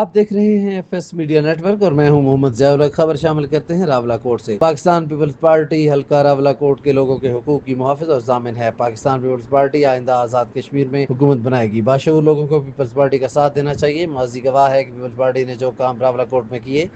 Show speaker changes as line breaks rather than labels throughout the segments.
آپ دیکھ رہے ہیں F S media network اور میں ہوں محمد ضیاء الحق۔ خبر شامل کرتے ہیں راولا کوٹ سے۔ پاکستان پیپلز پارٹی حلقہ راولا کوٹ کے لوگوں کے حقوق کی محافظ اور ضامن ہے۔ پاکستان پیپلز پارٹی آئندہ آزاد کشمیر میں حکومت بنائے گی۔ باشعور لوگوں کو پیپلز پارٹی کا ساتھ دینا چاہیے۔ ماضی گواہ ہے کہ پیپلز پارٹی نے جو کام راولا کوٹ میں کیے،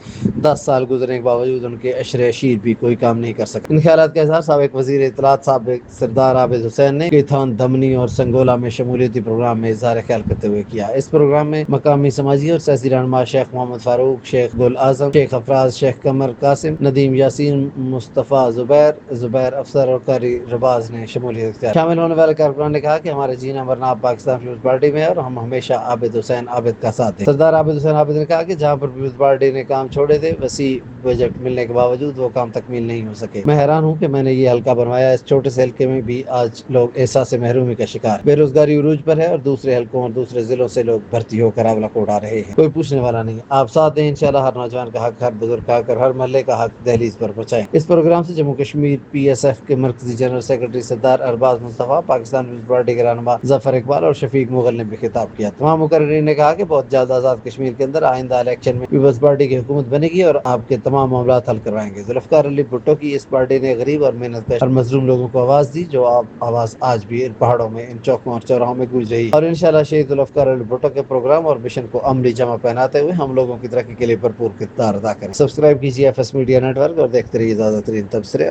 10 سال گزرنے کے باوجود ان کے عشر اشیر بھی کوئی کام نہیں کر سکے۔ ان خیالات کا اظہار سابق وزیر اطلاعات سابق سردار عابد حسین نے کیتھان دمنی اور سنگولا میں شمولیتی پروگرام میں اظہار خیال کرتے ہوئے کیا۔ اس پروگرام میں مقامی سماجی اور سیاسی رہنما شیخ محمد فاروق، شیخ گل اعظم، شیخ افراز، شیخ قمر قاسم، ندیم یاسین، مصطفیٰ زبیر افسر اور قاری رباز نے شمولیت اختیار کی۔ شامل ہونے والے کارکنان نے کہا کہ ہمارے جینا مرنا اب پاکستان پیپلز پارٹی میں ہے اور ہم ہمیشہ عابد حسین عابد کا ساتھ دیں گے۔ سردار عابد حسین عابد نے کہا کہ جہاں پر پیپلز پارٹی نے کام چھوڑے تھے، وسیع بجٹ ملنے کے باوجود وہ کام تکمیل نہیں ہو سکے۔ میں حیران ہوں کہ میں نے یہ حلقہ بنوایا، اس چھوٹے سے حلقے میں بھی آج لوگ احساس محرومی کا شکار ہیں۔ بے روزگاری عروج پر ہے اور دوسرے حلقوں اور دوسرے ضلعوں سے لوگ بھرتی ہو کر راولا کوٹ آ رہے ہیں۔ کوئی پوچھنے والا نہیں۔ آپ ساتھ دیں، انشاءاللہ ہر نوجوان کا حق، ہر بزرگ کا حق اور ہر محلے کا حق دہلیز پر پہنچائیں۔ اس پروگرام سے Jammu Kashmir P S F کے مرکزی general secretary Sardar Arbaz Mustafa, Pakistan Peoples Party کے رہنما ظفر اقبال اور شفیق مغل نے بھی خطاب کیا۔ تمام مقررین نے کہا کہ بہت جلد آزاد کشمیر کے اندر آئندہ الیکشن میں پیپلز پارٹی کی حکومت بنے گی اور آپ کے تمام معاملات حل کروائیں گے۔ ذوالفقار علی بھٹو کی اس پارٹی نے غریب اور محنت کش اور مظلوم لوگوں کو آواز دی، جو آواز آج بھی ان پہاڑوں میں، ان چوکوں اور چوراہوں میں گونج رہی ہے۔ اور انشاءاللہ شہید ذوالفقار علی بھٹو کے پروگرام اور مشن کو عملی جمع پہناتے ہوئے ہم لوگوں کی ترقی کے لیے بھرپور کردار ادا کریں۔ سبسکرائب کیجیے F S media network اور دیکھتے رہیے زیادہ ترین تبصرے۔